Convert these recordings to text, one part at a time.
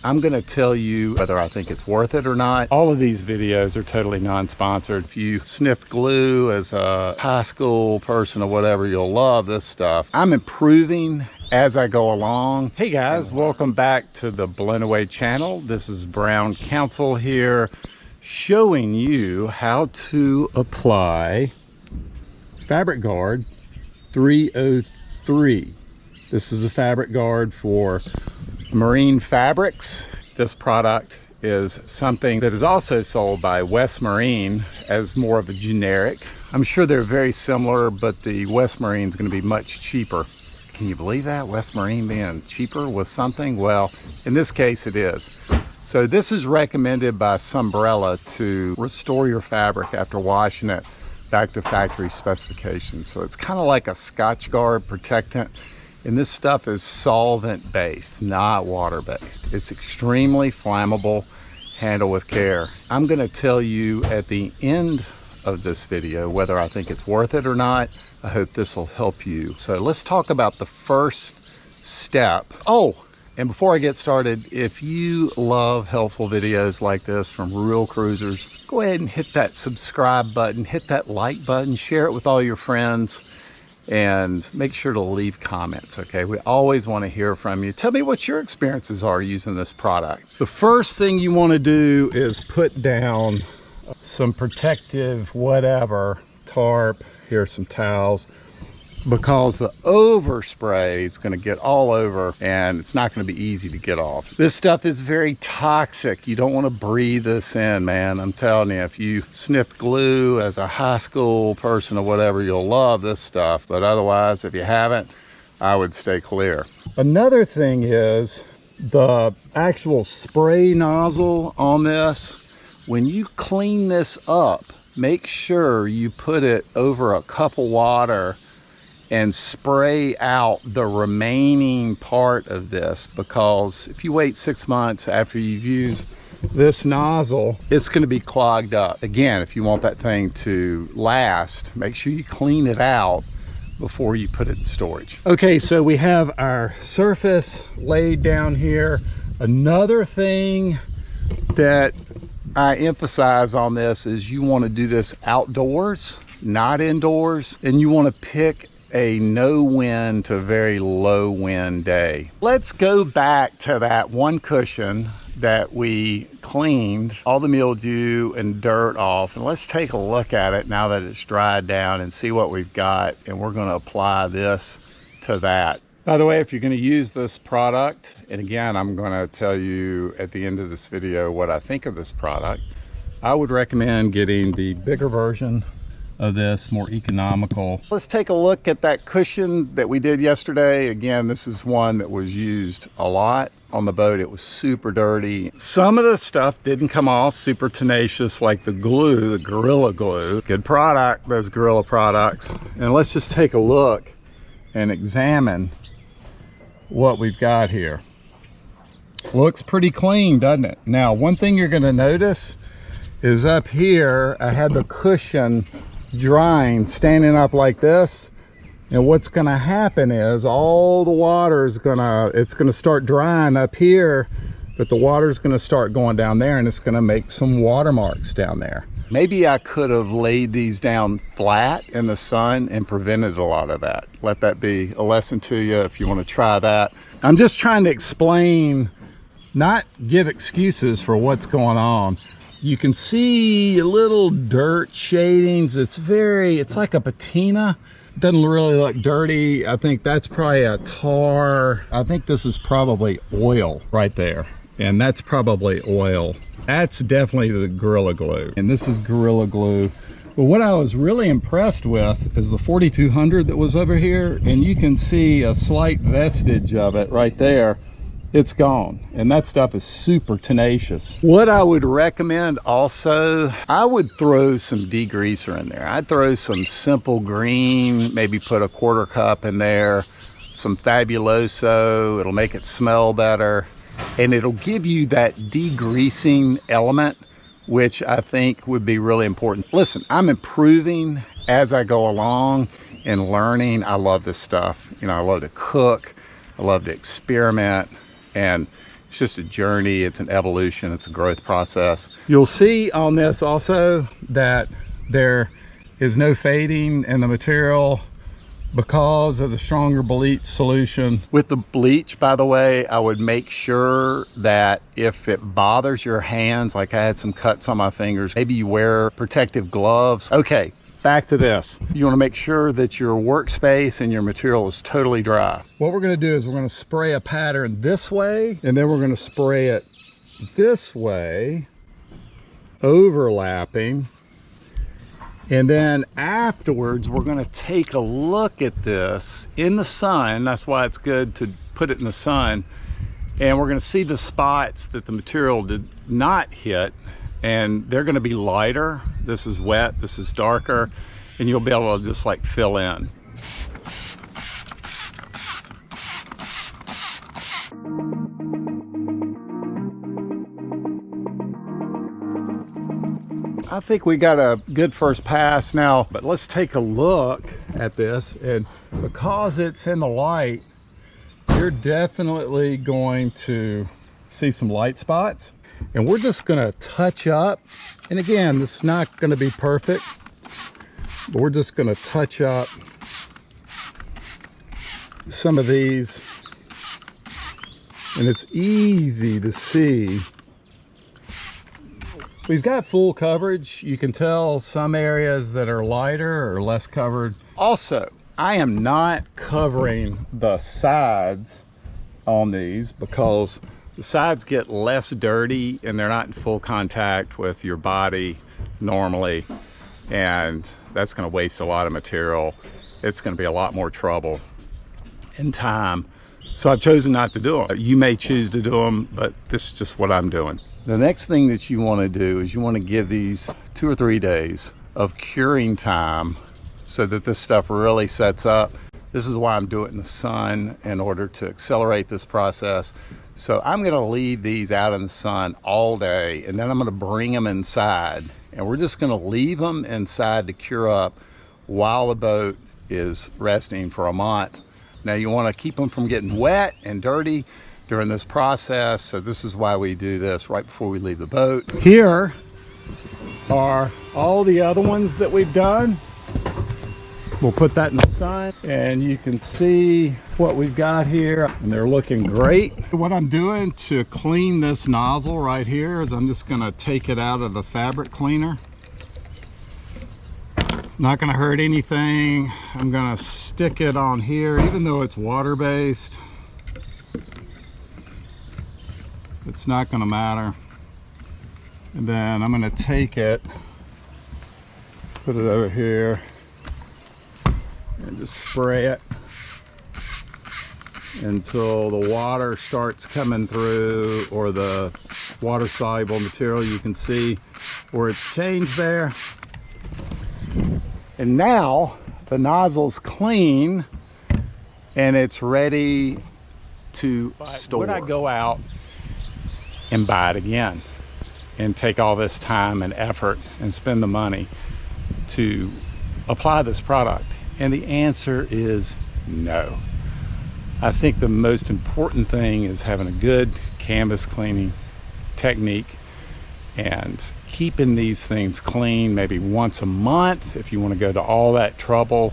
I'm going to tell you whether I think it's worth it or not. All of these videos are totally non-sponsored. If you sniffed glue as a high school person or whatever, you'll love this stuff. I'm improving as I go along. Hey guys, welcome back to the Blown Away channel. This is Brown Councill here, showing you how to apply Fabric Guard 303. This is a fabric guard for marine fabrics. This product is something that is also sold by West Marine as more of a generic. I'm sure they're very similar, but the West Marine is going to be much cheaper. Can you believe that? West Marine being cheaper with something? Well, in this case it is. So this is recommended by Sunbrella to restore your fabric after washing it back to factory specifications. So it's kind of like a Scotch Guard protectant. And this stuff is solvent based, it's not water based. It's extremely flammable. Handle with care. I'm going to tell you at the end of this video whether I think it's worth it or not. I hope this will help you. So let's talk about the first step. Oh, and before I get started, if you love helpful videos like this from real cruisers, go ahead and hit that subscribe button, hit that like button, share it with all your friends. And make sure to leave comments, okay? We always want to hear from you. Tell me what your experiences are using this product. The first thing you want to do is put down some protective whatever, tarp, here's some towels, because the overspray is going to get all over and it's not going to be easy to get off. This stuff is very toxic. You don't want to breathe this in, man. I'm telling you, if you sniffed glue as a high school person or whatever, you'll love this stuff. But otherwise, if you haven't, I would stay clear. Another thing is the actual spray nozzle on this. When you clean this up, make sure you put it over a cup of water and spray out the remaining part of this, because if you wait 6 months after you've used this nozzle, it's going to be clogged up. Again, if you want that thing to last, make sure you clean it out before you put it in storage. Okay, so we have our surface laid down here. Another thing that I emphasize on this is you want to do this outdoors, not indoors, and you want to pick a no wind to very low wind day. Let's go back to that one cushion that we cleaned all the mildew and dirt off, and let's take a look at it now that it's dried down and see what we've got. And we're going to apply this to that. By the way, if you're going to use this product, and again, I'm going to tell you at the end of this video what I think of this product, I would recommend getting the bigger version of this, more economical. Let's take a look at that cushion that we did yesterday. Again, this is one that was used a lot on the boat. It was super dirty. Some of the stuff didn't come off super tenacious, like the glue, the Gorilla Glue. Good product, those Gorilla products. And let's just take a look and examine what we've got here. Looks pretty clean, doesn't it? Now, one thing you're going to notice is up here, I had the cushion drying, standing up like this, and what's going to happen is all the water is it's going to start drying up here, but the water is going to start going down there, and it's going to make some watermarks down there. Maybe I could have laid these down flat in the sun and prevented a lot of that. Let that be a lesson to you if you want to try that. I'm just trying to explain, not give excuses for what's going on. You can see little dirt shadings. It's like a patina. It doesn't really look dirty. I think that's probably a tar. I think this is probably oil right there. And that's probably oil. That's definitely the Gorilla Glue. And this is Gorilla Glue. But what I was really impressed with is the 4200 that was over here. And you can see a slight vestige of it right there. It's gone, and that stuff is super tenacious. What I would recommend also, I would throw some degreaser in there. I'd throw some Simple Green, maybe put a 1/4 cup in there, some Fabuloso. It'll make it smell better, and it'll give you that degreasing element, which I think would be really important. Listen, I'm improving as I go along and learning. I love this stuff. You know, I love to cook. I love to experiment. And It's just a journey, it's an evolution, it's a growth process. You'll see on this also that there is no fading in the material because of the stronger bleach solution. With the bleach, by the way, I would make sure that if it bothers your hands, like I had some cuts on my fingers, maybe you wear protective gloves. Okay, back to this. You want to make sure that your workspace and your material is totally dry. What we're going to do is we're going to spray a pattern this way, and then we're going to spray it this way, overlapping. And then afterwards, we're going to take a look at this in the sun. That's why it's good to put it in the sun. And we're going to see the spots that the material did not hit, and they're going to be lighter. This is wet, this is darker, and you'll be able to just like fill in. I think we got a good first pass now, but let's take a look at this. And because it's in the light, you're definitely going to see some light spots. And we're just gonna touch up. And again, this is not gonna be perfect, but we're just gonna touch up some of these. And it's easy to see. We've got full coverage. You can tell some areas that are lighter or less covered. Also, I am not covering the sides on these because the sides get less dirty and they're not in full contact with your body normally. And that's gonna waste a lot of material. It's gonna be a lot more trouble and time. So I've chosen not to do them. You may choose to do them, but this is just what I'm doing. The next thing that you want to do is you want to give these 2 or 3 days of curing time so that this stuff really sets up. This is why I'm doing it in the sun, in order to accelerate this process. So I'm going to leave these out in the sun all day, and then I'm going to bring them inside, and we're just going to leave them inside to cure up while the boat is resting for a month. Now you want to keep them from getting wet and dirty during this process, so this is why we do this right before we leave the boat. Here are all the other ones that we've done. We'll put that in the sun, and you can see what we've got here, and they're looking great. What I'm doing to clean this nozzle right here is I'm just gonna take it out of the fabric cleaner. Not gonna hurt anything. I'm gonna stick it on here, even though it's water-based. It's not going to matter. And then I'm going to take it, put it over here, and just spray it until the water starts coming through, or the water soluble material. You can see where it's changed there. And now the nozzle's clean and it's ready to store. Would I go out and buy it again and take all this time and effort and spend the money to apply this product? And the answer is no. I think the most important thing is having a good canvas cleaning technique and keeping these things clean maybe once a month if you want to go to all that trouble,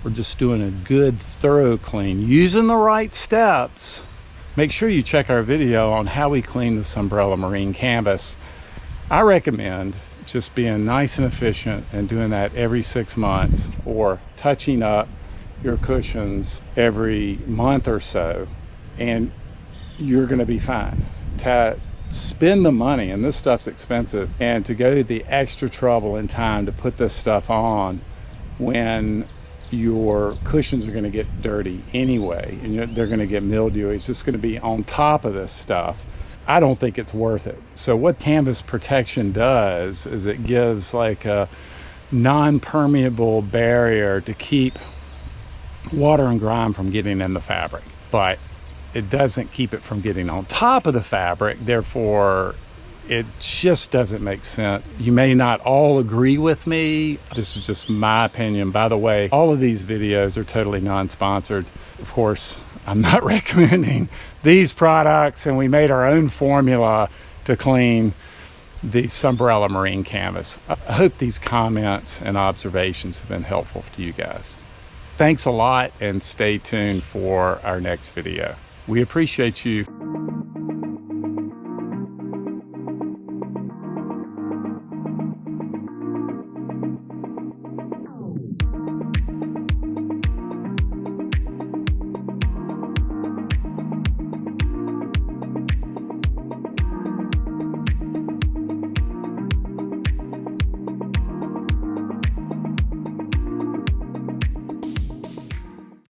or just doing a good thorough clean using the right steps. Make sure you check our video on how we clean the Sunbrella marine canvas. I recommend just being nice and efficient and doing that every 6 months, or touching up your cushions every month or so, and you're going to be fine. To spend the money, and this stuff's expensive, and to go to the extra trouble and time to put this stuff on when your cushions are going to get dirty anyway, and they're going to get mildew. It's just going to be on top of this stuff. I don't think it's worth it. So what canvas protection does is it gives like a non-permeable barrier to keep water and grime from getting in the fabric, but it doesn't keep it from getting on top of the fabric. Therefore, it just doesn't make sense. You may not all agree with me. This is just my opinion. By the way, all of these videos are totally non-sponsored. Of course, I'm not recommending these products, and we made our own formula to clean the Sunbrella marine canvas. I hope these comments and observations have been helpful to you guys. Thanks a lot, and stay tuned for our next video. We appreciate you.